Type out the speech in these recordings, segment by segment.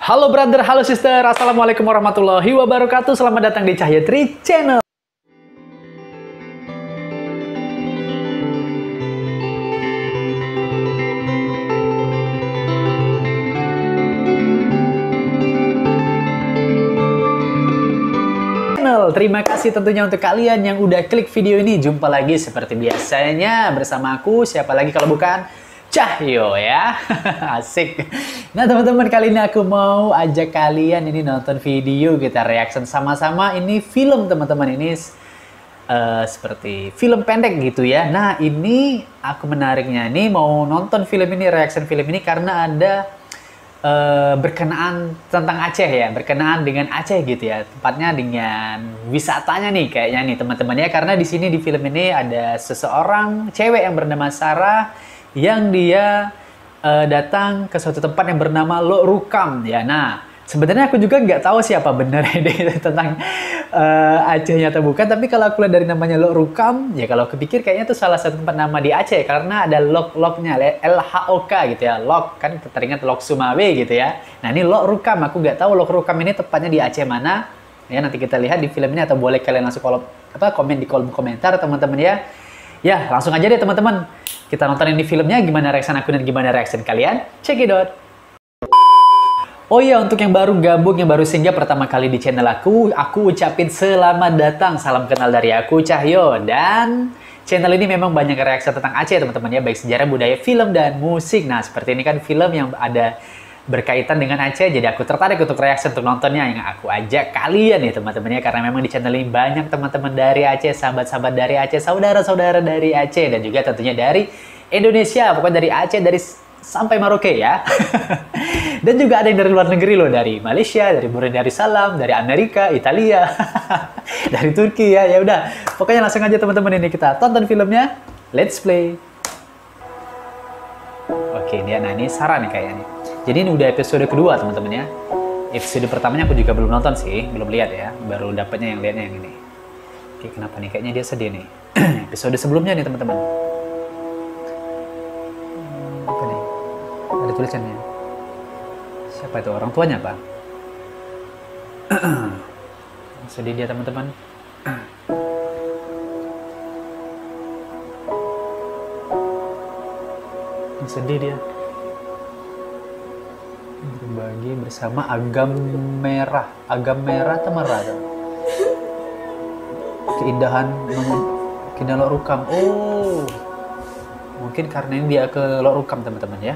Halo brother, halo sister, assalamualaikum warahmatullahi wabarakatuh. Selamat datang di Cahya Tri Channel. Terima kasih tentunya untuk kalian yang udah klik video ini. Jumpa lagi seperti biasanya bersama aku, siapa lagi kalau bukan Cahyo ya. Asik. Nah teman-teman, kali ini aku mau ajak kalian ini nonton video, kita reaction sama-sama. Ini film teman-teman, ini seperti film pendek gitu ya. Nah ini aku menariknya ini mau nonton film ini, reaction film ini karena ada berkenaan tentang Aceh ya, berkenaan dengan Aceh gitu ya, tepatnya dengan wisatanya nih kayaknya nih teman-teman ya, karena di sini di film ini ada seseorang cewek yang bernama Sarah yang dia datang ke suatu tempat yang bernama Lok Rukam ya. Nah sebenarnya aku juga nggak tahu siapa benar ini tentang Acehnya atau bukan, tapi kalau aku lihat dari namanya Lok Rukam ya, kalau kepikir kayaknya itu salah satu tempat nama di Aceh karena ada lok-loknya, LHOK gitu ya. Lok kan teringat Lok Sumawe gitu ya. Nah ini Lok Rukam, aku nggak tahu Lok Rukam ini tepatnya di Aceh mana ya, nanti kita lihat di film ini, atau boleh kalian langsung komen di kolom komentar teman-teman ya. Ya langsung aja deh teman-teman, kita nonton ini filmnya, gimana reaction aku dan gimana reaction kalian. Check it out. Oh iya, untuk yang baru gabung, yang baru singgah pertama kali di channel aku ucapin selamat datang, salam kenal dari aku Cahyo. Dan channel ini memang banyak reaksi tentang Aceh teman-teman ya, baik sejarah, budaya, film, dan musik. Nah seperti ini kan film yang ada berkaitan dengan Aceh, jadi aku tertarik untuk reaksi untuk nontonnya, yang aku ajak kalian ya teman-teman ya, karena memang di channel ini banyak teman-teman dari Aceh, sahabat-sahabat dari Aceh, saudara-saudara dari Aceh, dan juga tentunya dari Indonesia, pokoknya dari Aceh, dari sampai Maroke ya. Dan juga ada yang dari luar negeri loh, dari Malaysia, dari Brunei Darussalam, dari Amerika, Italia, dari Turki ya. Ya udah, pokoknya langsung aja teman-teman, ini kita tonton filmnya. Let's play. Oke, dia nah ini Sarah nih kayaknya nih. Jadi ini udah episode kedua teman-teman ya. Episode pertamanya aku juga belum nonton sih, belum lihat ya. Baru dapatnya yang lihatnya yang ini. Oke, kenapa nih? Kayaknya dia sedih nih. Episode sebelumnya nih teman-teman. Apa nih? Ada tulisannya. Siapa itu? Orang tuanya apa? Sedih dia teman-teman. Sedih dia. Berbagi bersama agam merah atau merah tuh. Keindahan Lok Rukam. Oh, mungkin karena ini dia ke Lok Rukam teman-teman ya.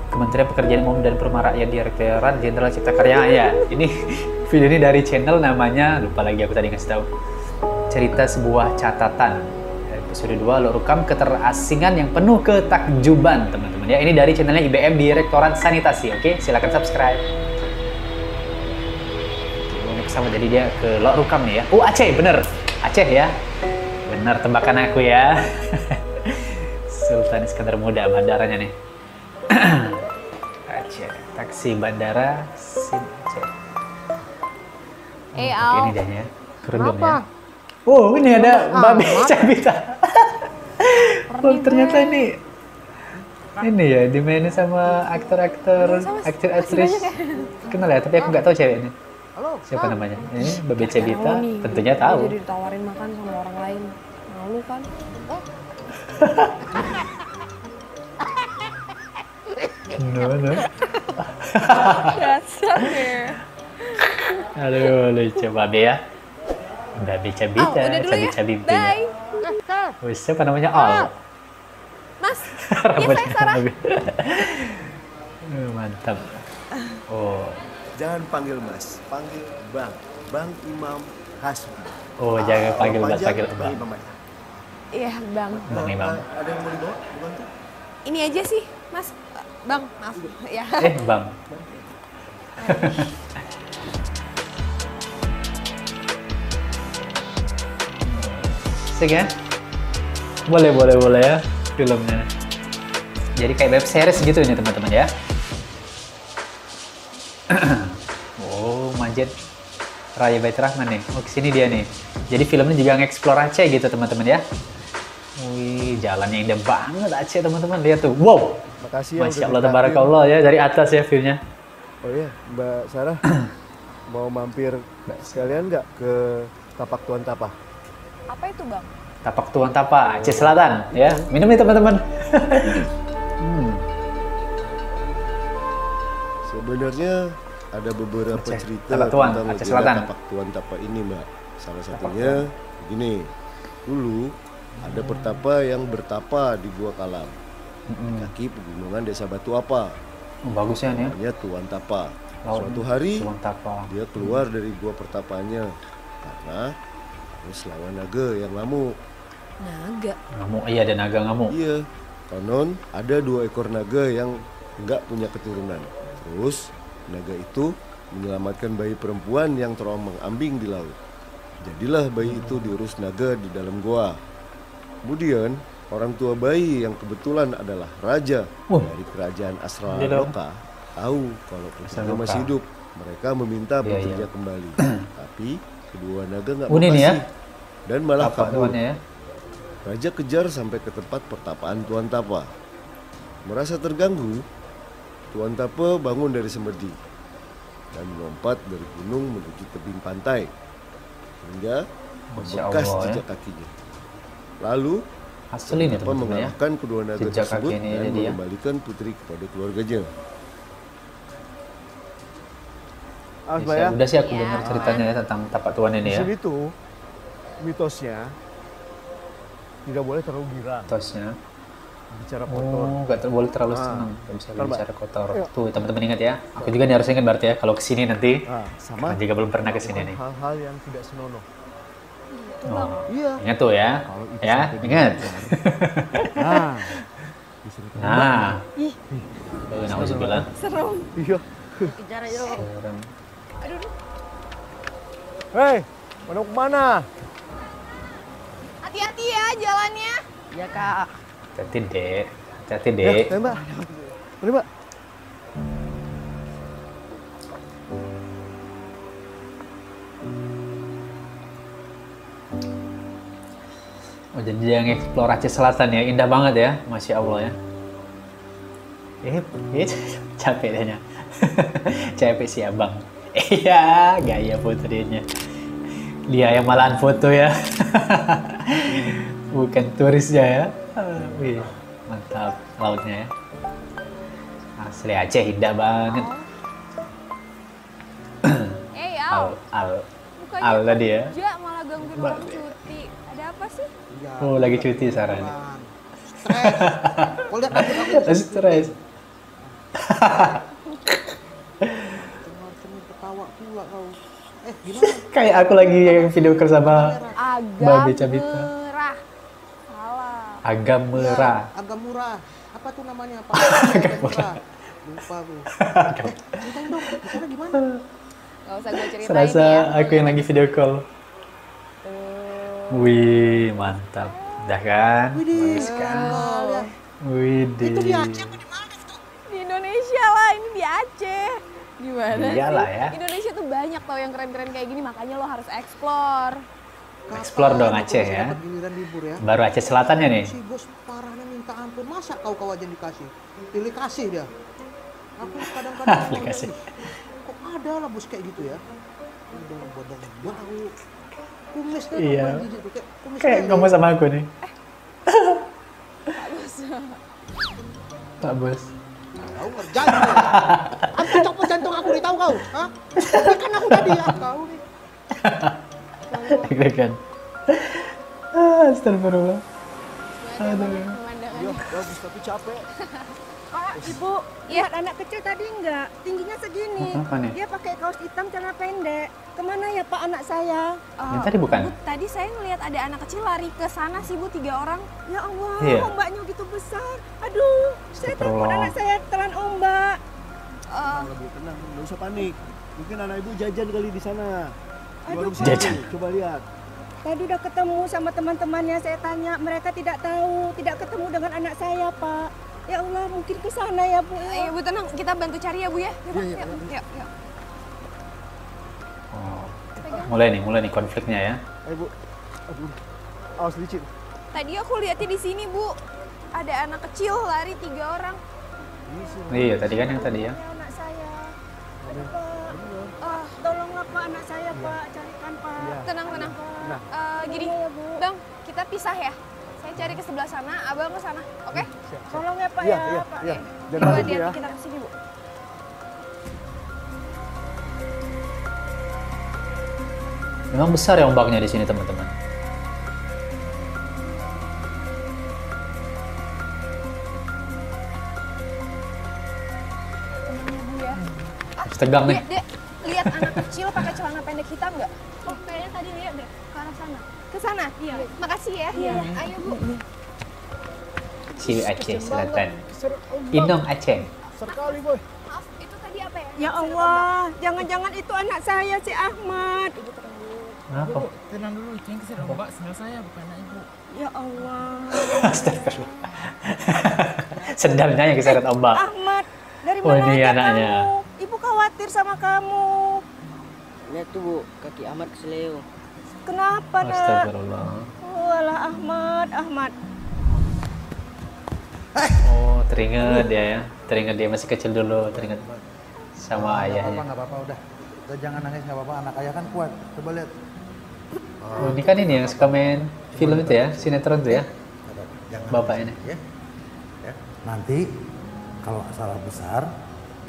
Kementerian Pekerjaan Umum dan Perumahan Rakyat, Direktorat Jenderal Cipta Karya ya. Ini video ini dari channel namanya, lupa lagi aku tadi ngasih tahu. Cerita Sebuah Catatan. Episode 2 Lok Rukam, Keterasingan yang Penuh Ketakjuban teman-teman ya. Ini dari channelnya IBM Direktorat Sanitasi. Oke, silakan subscribe. Ini sama, jadi dia ke Lok Rukam nih ya. Oh Aceh, bener Aceh ya, bener tebakan aku ya. Sultan Iskandar Muda bandaranya nih. Aceh, taksi bandara Aceh. Ini dia ya, kerudungnya. Oh ini ada Babe Cabita. Oh ternyata ini ya dimainin sama aktris kenal ya, tapi aku nggak tahu cewek ini siapa namanya. Ini Babe Cabita, tentunya tahu. Jadi ditawarin makan sama orang lain, malu kan? No. Dasar ya. Aduh lucu Babe ya. Babe Cabita, Cabi-cabi. Bye. Siapa namanya? Al. Mas, iya saya Sarah. Mantap. Oh. Jangan panggil Mas, panggil Bang. Bang Imam Hasbi. Oh, jangan panggil Mas, panggil Bang. Iya, Bang. Bang Imam. Ada yang mau dibawa? Dibantu? Ini aja sih, Mas. Bang, maaf. Ya. Bang. Asik ya? Boleh ya filmnya. Jadi kayak web series gitu nih teman-teman ya. Oh, Masjid Raya Bait Rahman nih. Oh, kesini dia nih. Jadi filmnya juga nge-explore Aceh gitu teman-teman ya. Wih, jalannya indah banget Aceh teman-teman. Lihat tuh. Wow. Makasih ya. Masya Allah, tabarakallah ya, dari atas ya viewnya. Oh iya, Mbak Sarah, mau mampir sekalian nggak ke Tapak Tuan Tapa? Apa itu bang? Tapak Tuan Tapa, Aceh Selatan, ya. Minum nih teman-teman. Sebenarnya ada beberapa Aceh, cerita Tapak Tuan, tentang Aceh legenda Selatan. Tapak Tuan Tapa ini, Mbak. Salah satunya begini. Dulu ada pertapa yang bertapa di Gua Kalam, kaki pegunungan Desa Batu Apa. Oh, bagus ya nih. Ya. Namanya Tuan Tapa. Laut Suatu hari Tuan Tapa. dia keluar dari gua pertapanya karena harus lawan naga yang ngamuk. Naga. Ngamuk, iya ada naga ngamuk. Iya, konon ada 2 ekor naga yang nggak punya keturunan. Terus naga itu menyelamatkan bayi perempuan yang terombang-ambing di laut. Jadilah bayi itu diurus naga di dalam gua. Kemudian orang tua bayi yang kebetulan adalah raja dari kerajaan Asraloka tahu kalau putranya masih hidup. Mereka meminta putrinya kembali. Tapi kedua naga nggak mau Ini kasih ya? dan malah Apa kabur. tuannya ya? Raja kejar sampai ke tempat pertapaan Tuan Tapa. Merasa terganggu, Tuan Tapa bangun dari semedi dan melompat dari gunung menuju tebing pantai hingga Masya membekas Allah, jejak kakinya. Lalu Asli nih Tapa teman-teman ya. mengalahkan kedua naga Jejak tersebut kaki ini dan dia. mengembalikan putri kepada keluarganya. Awas, Ya, Mbak ya. udah sih aku Iya. dengar ceritanya ya tentang Tapak Tuan ini Di ya. sini tuh mitosnya tidak boleh terlalu girang, Tosnya. bicara kotor. Oh, nggak boleh terlalu Ah. senang. Nggak bisa Ntar, Mbak. bicara kotor. Ayo. Tuh teman-teman ingat ya. Aku juga nih harus ingat berarti ya kalau kesini nanti. Nah, sama Jika belum pernah kesini melakukan nih. hal-hal yang tidak senonoh. Oh. Iya. Ingat tuh ya. Kalau itu Ya, sampai ingat. Nah, disuruh Nah. Oh, nauzubillah. Serem. iya. Kejar aja. Serem. Aduh. Hei, mau kemana? Hati-hati ya jalannya. Ya kak. Hati-hati, Dek. Hati-hati, Ya, Dek. Mbak. Mari, Mbak. Oh, jadi yang explore Aceh Selatan ya, indah banget ya, Masya Allah ya. Capek dehnya. Capek si abang. Iya, gaya fotonya. Dia yang malahan foto ya. Bukan turisnya ya. Wih, mantap lautnya ya. Asli Aceh indah banget. Al. Al Bukannya Al tadi ya. kerja malah gangguin orang cuti. Ada apa sih? Oh, lagi cuti Sarah. Stres. Kau lihat aku Stres. cuma ketawa pula kau. Gimana? Kayak aku lagi yang video call sama Agam Babe Cabita. merah. Salah. Agam merah. Agak murah. Apa tuh namanya? Apa? Agak murah. Lupa aku. Ceritain dong. Di sana gimana? Gak usah gue ceritain Serasa ya. aku yang lagi video call. Wih, mantap. Udah kan? Bagus kan? Lihat. Wih, Itu di Aceh apa di mana tuh? Di Indonesia lah, ini di Aceh. Gimana Iyalah sih? ya. Indonesia tuh banyak tau yang keren-keren kayak gini, makanya lo harus explore. Explore dong Kapan Aceh aku ya. dapat giliran libur ya? Baru Aceh Selatannya nih. Si bos parahnya minta ampun. Masa kau aja dikasih? Pilih kasih dia. Aku kadang-kadang Pilih kasih. kok ada lah bos kayak gitu ya? Udah badan bau. Kumisnya Iya. namanya jijik tuh, kayak kumis Kayak kayak kamu sama aku nih. Pak Bos. Kau ngerjain ya? Aku copot jantung aku nih, tahu kau? Hah? Kan aku tadi ya, kau nih. Deg-degan. Astagfirullah. Pemandangan. Iya, bagus tapi capek. Kak, Ibu, lihat anak kecil tadi enggak? Tingginya segini. Apa nih? Dia pakai kaos hitam celana pendek. Kemana ya Pak anak saya? Yang tadi bukan? Bu, tadi saya ngelihat ada anak kecil lari ke sana sih Bu, 3 orang. Ya Allah, Iya. ombaknya gitu besar. Aduh, saya takut Astagfirullah. anak saya telan ombak. Lebih tenang, nggak usah panik. Mungkin anak ibu jajan kali di sana. Di Aduh, warung Pak. sini, Jajan. Coba lihat. Tadi udah ketemu sama teman-temannya, saya tanya, mereka tidak tahu, tidak ketemu dengan anak saya, Pak. Ya Allah, mungkin ke sana ya, Bu. Ayo Bu tenang, kita bantu cari ya Bu ya. Yuk, Iya, yuk, yuk. Oh. Mulai nih konfliknya ya. Ayo bu. Aduh. Awas licin. Tadi aku lihatnya di sini Bu, ada anak kecil lari 3 orang. Iya, tadi kan yang tadi ya. Ya, anak saya. Tolonglah Pak anak saya Pak, carikan Pak. Tenang. Nah. Gini, Bang, kita pisah ya. Saya cari ke sebelah sana, Abang ke sana. Oke? Tolong ya Pak Iya, ya. iya, Pak. iya. Ibu Jangan lupa hati-hati ya. kita kesini, Bu. Memang besar ya ombaknya di sini teman-teman. Temennya Bu ya. Harus tegang nih. Dek, lihat anak kecil pakai celana pendek hitam nggak? Oh, kayaknya tadi lihat deh, ke arah sana. Ke sana? Iya. Makasih ya. Iya. Ayo, Bu. Ciwi Aceh Selatan. Inong Aceh. Sekali boy. Maaf, itu tadi apa ya? Ya Allah, jangan-jangan itu anak saya si Ahmad. Kenapa? Tenang dulu, itu yang keseret ombak, sinyal saya bukan anak ibu. Ya Allah. Astagfirullah. Sendalnya yang keseret ombak. Ahmad, dari Oh, mana ini aja anaknya. kamu? Ibu khawatir sama kamu. Lihat tuh Bu, kaki Ahmad keseleo. Kenapa nak? Astagfirullah. Oh, alah Ahmad. Oh, teringat dia ya. Teringat dia masih kecil dulu, teringat sama ayahnya. Nggak apa-apa, udah. Udah jangan nangis, nggak apa-apa. Anak ayah kan kuat. Coba lihat. Oh, ini kan ini yang suka main film itu ya, sinetron tuh ya. Jangan Bapak nangis, ini. Ya. Ya. Nanti kalau salah besar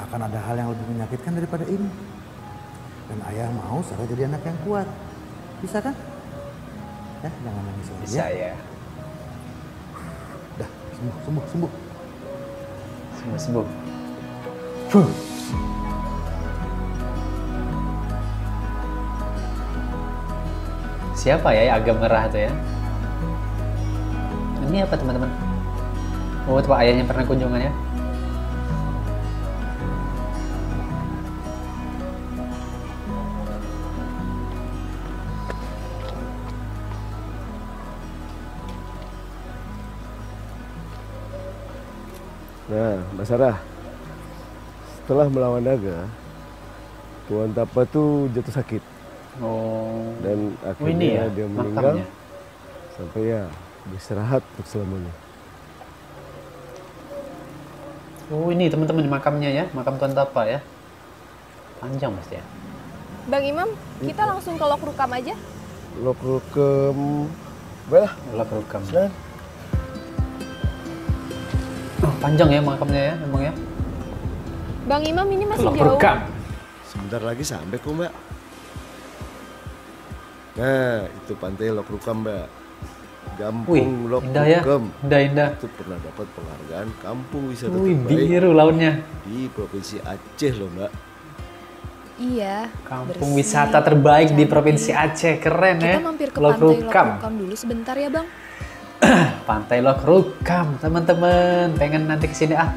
akan ada hal yang lebih menyakitkan daripada ini. Dan ayah mau Sarah jadi anak yang kuat. Bisa kan? Ya, jangan nangis lagi Bisa ya. ya. Udah, sembuh. Sembuh. Siapa ya yang agak merah tuh ya? Ini apa teman-teman? Oh, itu Pak ayahnya pernah kunjungan ya? Nah, Mbak Sarah, setelah melawan naga, Tuan Tapa tuh jatuh sakit Oh. dan Oh, ini akhirnya ya dia meninggal makamnya. sampai ya beristirahat untuk selamanya. Oh, ini teman-teman makamnya ya, makam Tuan Tapa ya. Panjang pasti ya. Bang Imam, kita langsung ke Lok Rukam aja. Lokrukem, baiklah, Ulah kerukam. silakan. Oh, panjang ya makamnya ya, emang ya. Bang Imam ini masih Ulah jauh. kerukam. Sebentar lagi sampai kok Mbak. Nah, itu pantai Lokrukam Mbak. Wih, Kampung indah ya. Lokrukam. Indah. Itu pernah dapat penghargaan kampung wisata Wih, terbaik biru lautnya. di Provinsi Aceh loh Mbak. Iya. Kampung bersih, wisata terbaik di cantik. Provinsi Aceh, keren ya. Kita mampir ke Lok pantai Lok Rukam. Rukam dulu sebentar ya, Bang. Pantai Lok Rukam, teman-teman. Pengen nanti kesini ah.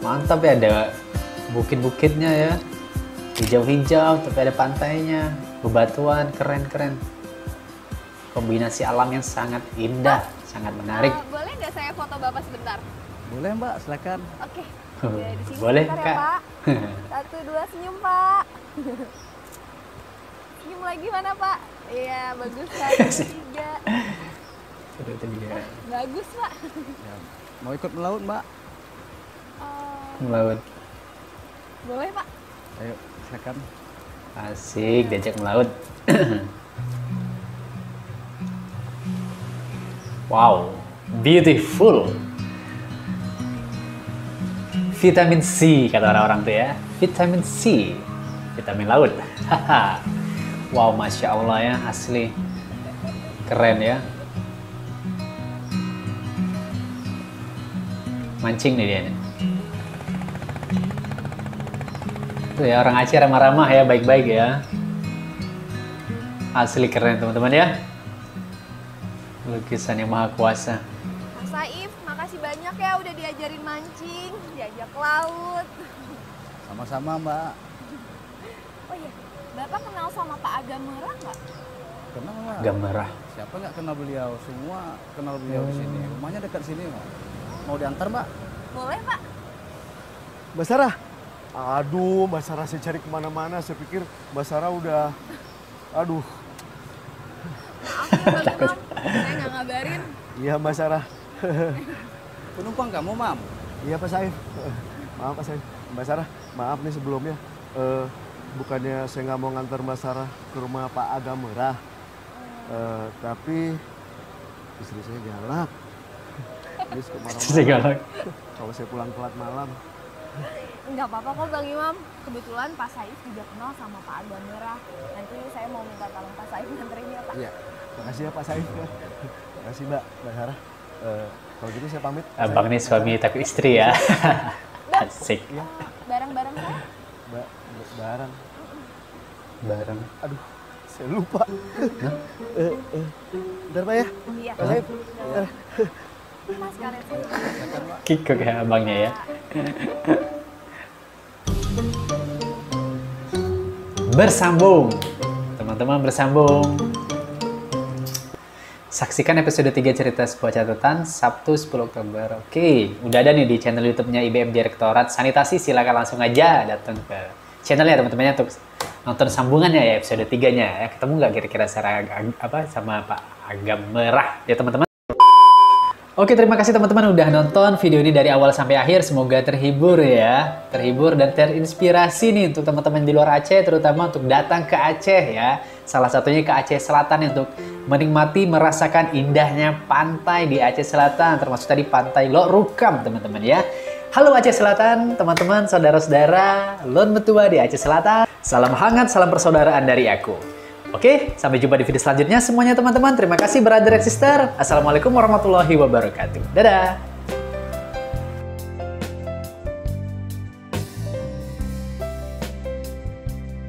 Mantap ya, ada bukit-bukitnya ya. Hijau-hijau, tapi ada pantainya. Bebatuan, keren-keren. Kombinasi alam yang sangat indah, sangat menarik. Boleh nggak saya foto Bapak sebentar? Boleh Mbak, silakan. Oke. Ya, di sini Boleh, sebentar Kak. ya, Pak. 1, 2, senyum, Pak. Senyum lagi mana, Pak? Iya, bagus, Pak. 3. Bagus, Pak. Mau ikut melaut Mbak? Melaut. Boleh, Pak. Ayo, silakan. Asik, diajak melaut. Wow, beautiful. Vitamin C kata orang-orang tuh ya. Vitamin C, vitamin laut. Wow, masya Allah ya, asli keren ya. Mancing nih dia nih. Tuh ya, orang Aceh ramah-ramah ya, baik-baik ya. Asli keren teman-teman ya. Lukisan yang maha kuasa. Mas Saif, makasih banyak ya udah diajarin mancing, diajak ke laut. Sama-sama Mbak. Oh iya, Bapak kenal sama Pak Agam Merah nggak? Kenal Mbak. Agam Merah. Siapa nggak kenal beliau? Semua kenal beliau di sini. Rumahnya dekat sini Mbak. Mau diantar Mbak? Boleh, Pak. Mbak Sarah. Aduh, Mbak Sarah saya cari kemana-mana. Saya pikir Mbak Sarah udah, aduh. Maaf ya Bang Imam, saya nggak ngabarin Iya Mbak Sarah. Penumpang kamu, Mam? Iya Pak Saif. Maaf Pak Saif. Mbak Sarah, maaf nih sebelumnya. Bukannya saya nggak mau ngantar Mbak Sarah ke rumah Pak Aga Merah. Tapi istri saya galak. Dia suka Istri galak. kalau saya pulang telat malam. Nggak apa-apa kok Bang Imam. Kebetulan Pak Saif juga kenal sama Pak Aga Merah. Nanti saya mau minta tolong Pak Saif nganterin ya Pak. Iya, makasih ya Pak Saif. Makasih Mbak Sarah. Kalau gitu saya pamit. Abang nih suami tapi istri ya. Asik. Iya. Barang-barang saya? Barang. Bareng. Aduh, saya lupa. Bentar Pak ya. Iya. Pak Saif. Mas kalian sih. Kikuk ya abangnya ya. Bersambung. Teman-teman bersambung. Saksikan episode 3 cerita sebuah catatan Sabtu 10 Oktober. Oke, udah ada nih di channel YouTube-nya IBM Direktorat Sanitasi. Silakan langsung aja datang ke channelnya teman-temannya untuk nonton sambungannya ya episode 3-nya ya. Ketemu nggak kira-kira sama Pak Aga Merah ya teman-teman? Oke, terima kasih teman-teman udah nonton video ini dari awal sampai akhir. Semoga terhibur ya. Terhibur dan terinspirasi nih untuk teman-teman di luar Aceh, terutama untuk datang ke Aceh ya. Salah satunya ke Aceh Selatan untuk menikmati, merasakan indahnya pantai di Aceh Selatan. Termasuk tadi pantai Lok Rukam teman-teman ya. Halo Aceh Selatan, teman-teman, saudara-saudara, Lon Metua di Aceh Selatan. Salam hangat, salam persaudaraan dari aku. Oke, sampai jumpa di video selanjutnya semuanya teman-teman. Terima kasih brother and sister. Assalamualaikum warahmatullahi wabarakatuh. Dadah!